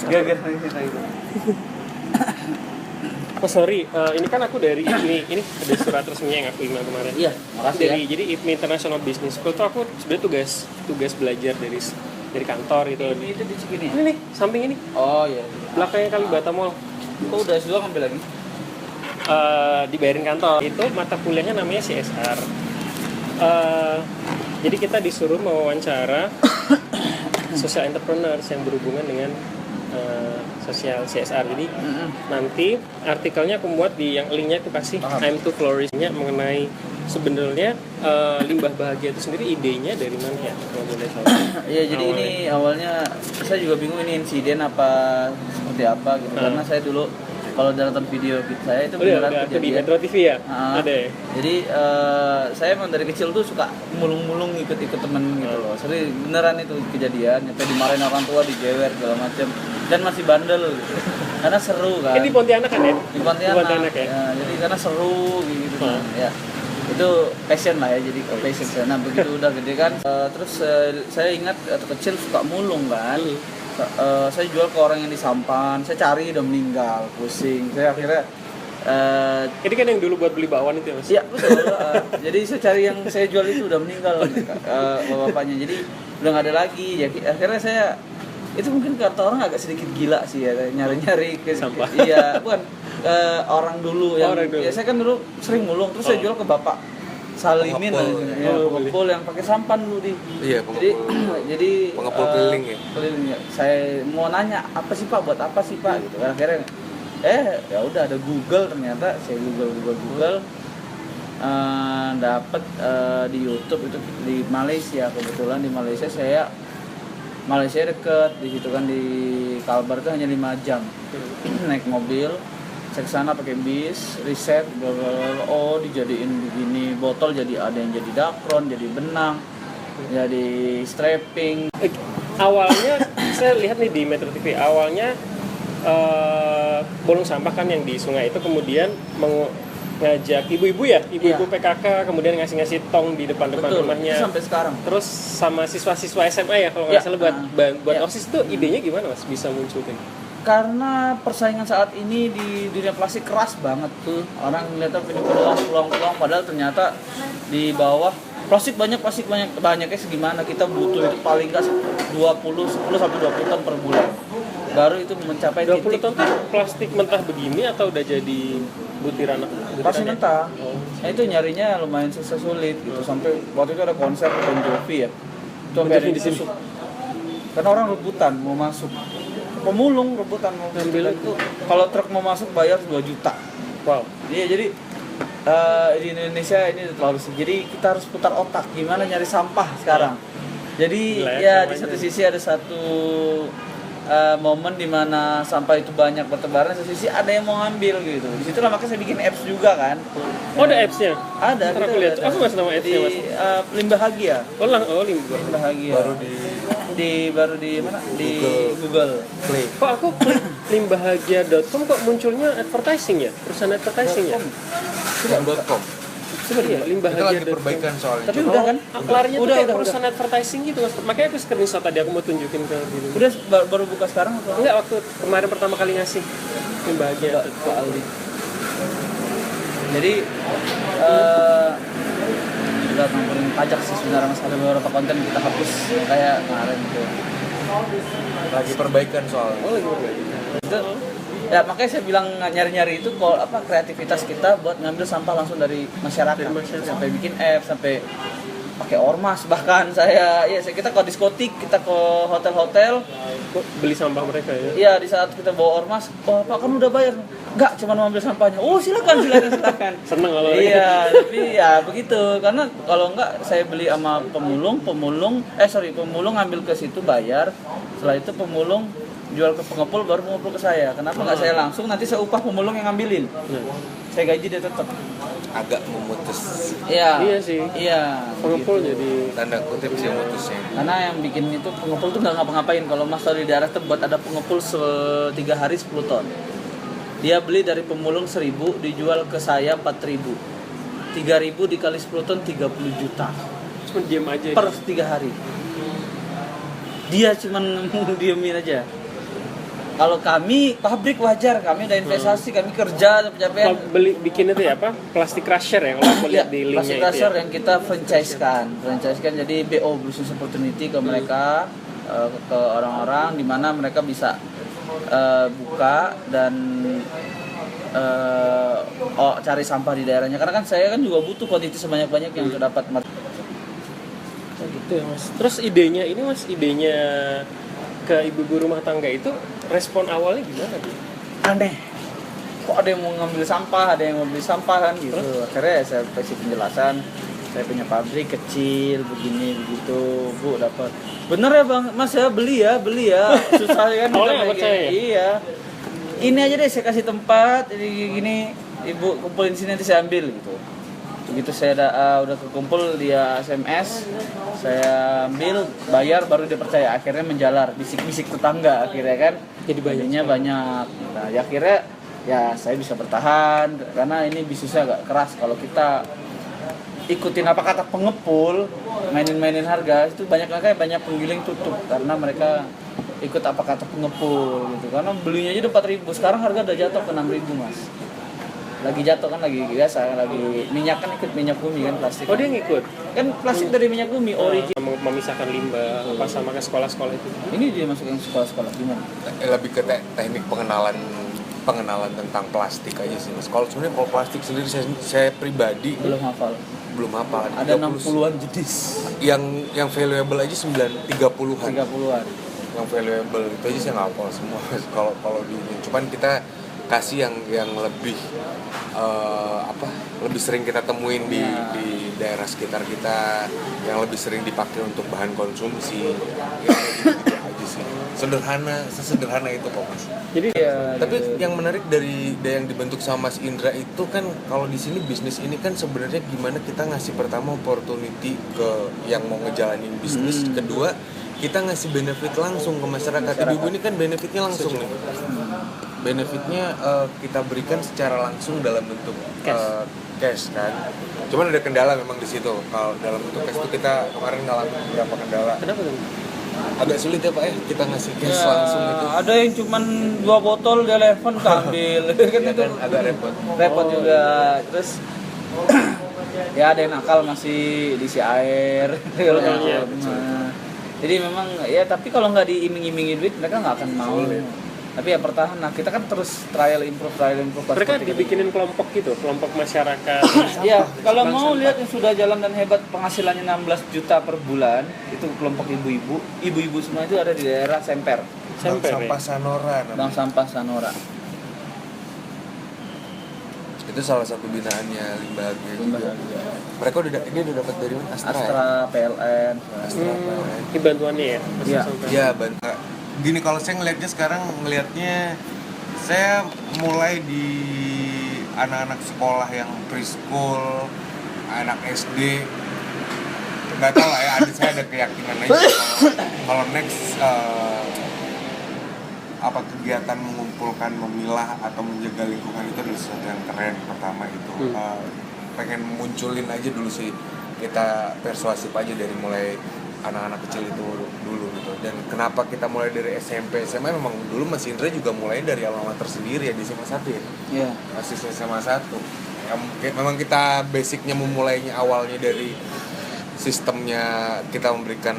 Gara-gara itu. Oh sorry, ini kan aku dari ini ada surat resminya yang aku email kemarin. Iya, makasih Dari ya. jadi IPMI International Business School tuh aku sebenarnya tugas belajar dari kantor gitu. Ini itu di Cikini ya? Ini nih, samping ini. Oh iya. Belakangnya Kalibata Mall. Kok udah S2 ngambil lagi? Dibayarin kantor. Itu mata kuliahnya namanya CSR. Jadi kita disuruh mewawancara social entrepreneurs yang berhubungan dengan sosial CSR. Jadi nanti artikelnya aku buat di yang linknya aku kasih I'm to Flourish-nya mengenai sebenarnya limbah bahagia itu sendiri idenya dari mana ya kalau boleh tahu? Iya, jadi ini awalnya saya juga bingung ini insiden apa seperti apa gitu. Karena saya dulu kalau nonton video saya itu beneran udah di kejadian. Metro TV ya? Ada ya? Jadi saya emang dari kecil tuh suka mulung-mulung ikut-ikut temen gitu loh. Sering beneran itu kejadian, sampai dimarahin orang tua, dijewer segala macam. Dan masih bandel gitu. Karena seru kan. Ini di Pontianak kan ya? Di Pontianak ya? ya. Jadi karena seru gitu kan. Ya. Itu passion lah ya, jadi passion saya. Nah begitu udah gede kan, terus saya ingat waktu kecil suka mulung kan. Saya jual ke orang yang di Sampan, saya cari udah meninggal, pusing. Saya akhirnya Ini kan yang dulu buat beli bakwan itu ya mas? iya betul. Jadi saya cari yang saya jual itu udah meninggal bapaknya, jadi udah nggak ada lagi. Jadi akhirnya saya itu mungkin kata orang agak sedikit gila sih ya, nyari-nyari ke sampah. Iya bukan orang dulu yang orang dulu. ya saya kan dulu sering mulung, terus saya jual ke bapak Salimin lah di sini. Ya, pengepul yang pakai sampan dulu di. Iya, Jadi pengepul keliling ya. Keliling ya. Saya mau nanya apa sih Pak, buat apa sih Pak gitu. Akhirnya ya udah ada Google, ternyata saya Google dapat di YouTube itu di Malaysia. Kebetulan di Malaysia deket di situ kan, di Kalbar itu hanya 5 jam naik mobil. Saya kesana pakai bis, riset, oh dijadiin begini, botol jadi ada yang jadi dakron, jadi benang, jadi strapping. Awalnya saya lihat nih di Metro TV, awalnya bolong sampah kan yang di sungai itu kemudian ngajak ibu-ibu ya, ibu-ibu PKK kemudian ngasih tong di depan-depan rumahnya. Itu sampai sekarang. Terus sama siswa-siswa SMA ya kalau nggak salah buat OSIS itu idenya gimana mas bisa muncul kayak gitu? Karena persaingan saat ini di dunia plastik keras banget tuh. Orang ngeliatnya punya peluang, padahal ternyata di bawah banyaknya segimana, kita butuh itu paling nggak 10 sampai 20 ton per bulan. Baru itu mencapai 20 titik. ton tuh plastik mentah begini atau udah jadi butiran? Plastik mentah. Nah, itu nyarinya lumayan sulit gitu. Sampai waktu itu ada konser Bon Jovi ya. Itu sampai ada di sini. Karena orang rebutan mau masuk. Pemulung rebutan mau ambil itu. Kalau truk mau masuk bayar 2 juta. Wow. Iya, jadi di Indonesia ini terlalu sih. Jadi kita harus putar otak gimana nyari sampah sekarang. Jadi ya di satu sisi ada satu momen di mana sampah itu banyak bertebaran, di satu sisi ada yang mau ngambil gitu. Di situ lah makanya saya bikin apps juga kan. Oh, ada apps-nya? Ada. Aku lihat. Apa mas nama apps-nya mas? Limbahagia. Limbahagia. Baru di mana? Di Google Play. Kok aku klik limbahagia.com kok munculnya advertising ya? Perusahaan advertising ya? .com. Coba dia Itu lagi perbaikan soalnya. Tapi udah kan? Larinya tuh kayak perusahaan advertising gitu mas. Makanya aku screenshot tadi, aku mau tunjukin ke diri. Udah baru buka sekarang atau? Enggak, waktu kemarin pertama kali ngasih limbahagia ke Aldi. Jadi udah ngomongin pajak sih sebenarnya, masalah beberapa konten kita hapus kayak kemarin gitu. Lagi perbaikan soalnya. Oh, lagi perbaikan. Itu ya makanya saya bilang nyari-nyari itu kreativitas kita buat ngambil sampah langsung dari masyarakat. Sampai bikin app, sampai pakai ormas, bahkan kita ke diskotik, kita ke hotel-hotel beli sampah mereka ya. Iya, di saat kita bawa ormas, Pak kan udah bayar. Enggak, cuma mau ambil sampahnya. Oh, silakan. Seneng kalau iya, tapi ya begitu. Karena kalau enggak saya beli sama pemulung ngambil ke situ bayar. Setelah itu pemulung jual ke pengepul, baru pengepul ke saya. Kenapa enggak saya langsung, nanti saya upah pemulung yang ngambilin. Saya gaji dia tetap. Agak memutus. Iya sih. Iya. Pengepul gitu. Jadi tanda kutip sih mutusnya. Karena yang bikin itu pengepul tuh nggak ngapa-ngapain. Kalau mas tahu di daerah tuh buat ada pengepul 3 hari 10 ton. Dia beli dari pemulung 1.000, dijual ke saya 4.000. 3.000 dikali 10 ton 30 juta. Cuma diam aja. Per 3 hari. Dia cuman diemin aja. Kalau kami pabrik wajar, kami udah investasi, kami kerja Kalau capek-capekan. beli bikin itu ya apa? Plastik crusher ya kalau aku lihat di linknya plastic itu. crusher Ya. yang kita franchise-kan jadi BO business opportunity ke mereka, ke orang-orang di mana mereka bisa buka dan cari sampah di daerahnya, karena kan saya kan juga butuh kuantiti sebanyak-banyak yang untuk dapat Oh, gitu ya Mas. Terus idenya ke ibu-ibu rumah tangga itu respon awalnya gimana Bu? aneh, kok ada yang mau ngambil sampah, ada yang mau beli sampah kan gitu. Akhirnya saya kasih penjelasan, saya punya pabrik kecil begini begitu, Bu, dapat. Bener ya Bang, Mas, saya beli ya susah kan. Awalnya nggak percaya ya? Iya, ini aja deh saya kasih tempat, jadi gini, Ibu kumpulin sini nanti saya ambil gitu. Begitu saya udah kekumpul, dia SMS, saya ambil, bayar, baru dia percaya. Akhirnya menjalar, bisik-bisik tetangga akhirnya kan, Jadi banyak. Nah, ya akhirnya ya saya bisa bertahan karena ini bisnisnya agak keras. Kalau kita ikutin apa kata pengepul, mainin harga, itu banyak penggiling tutup karena mereka ikut apa kata pengepul gitu. Karena belinya aja udah 4.000, sekarang harga udah jatuh ke 6.000 Mas. Lagi jatuh kan, lagi biasa, lagi minyak kan, ikut minyak bumi kan, plastik. Oh dia ngikut? Kan plastik dari minyak bumi origin. Memisahkan limbah apa sama ke sekolah-sekolah itu? Ini dia masukin sekolah-sekolah gimana? Lebih ke teknik pengenalan tentang plastik aja sih Mas. Kalau sebenarnya kalau plastik sendiri saya pribadi Belum hafal. belum hafal. Ada 60-an jenis. Yang valuable aja 30-an. 30-an. Yang valuable itu aja saya nggak hafal semua. Kalau di ini cuman kita kasih yang lebih lebih sering kita temuin di daerah sekitar kita, yang lebih sering dipakai untuk bahan konsumsi, ya, gitu aja sih. Sesederhana itu kok Mas. Jadi Ya, Tapi yang menarik dari yang dibentuk sama Mas Indra itu kan, kalau di sini bisnis ini kan sebenarnya gimana kita ngasih pertama opportunity ke yang mau ngejalanin bisnis, kedua kita ngasih benefit langsung ke masyarakat. Ibu ini kan benefitnya langsung nih. Benefitnya kita berikan secara langsung dalam bentuk cash kan. Cuman ada kendala memang di situ. Kalau dalam bentuk cash itu kita kemarin ngalamin beberapa kendala. kenapa tuh? Agak sulit ya Pak ya kita ngasih cash ya, langsung gitu. ada yang cuman 2 botol dia telepon ambil kan, Ya itu kan, agak repot. repot juga. Terus ya ada yang nakal masih diisi air segala macam. iya, Nah, jadi memang ya, tapi kalau nggak diiming-imingi duit mereka nggak akan mau. Tapi ya bertahan. Nah, kita kan terus trial improve. Mereka dibikinin kelompok gitu, kelompok masyarakat. Ya, kalau mau lihat yang sudah jalan dan hebat, penghasilannya 16 juta per bulan, itu kelompok ibu-ibu semua itu ada di daerah Semper, Bank Semper, Sampah Sanora namanya. Bank Sampah Sanora. Itu salah satu binaannya Limbaga juga. Mereka udah dapat dari mana? Astra. Astra, PLN. Ini bantuannya ya? Iya. Ya, bantu. Gini, kalau saya ngelihatnya saya mulai di anak-anak sekolah yang preschool, anak SD. Nggak tahu lah ya, saya ada keyakinan aja kalau next kegiatan mengumpulkan, memilah atau menjaga lingkungan itu adalah sesuatu yang keren. Pertama itu pengen munculin aja dulu sih, kita persuasif aja dari mulai anak-anak kecil itu dulu gitu. Dan kenapa kita mulai dari SMP SMA, memang dulu Mas Indra juga mulai dari alma mater sendiri ya, di SMA 1 ya. Iya. Masih SMA 1. Memang kita basicnya memulainya awalnya dari sistemnya kita memberikan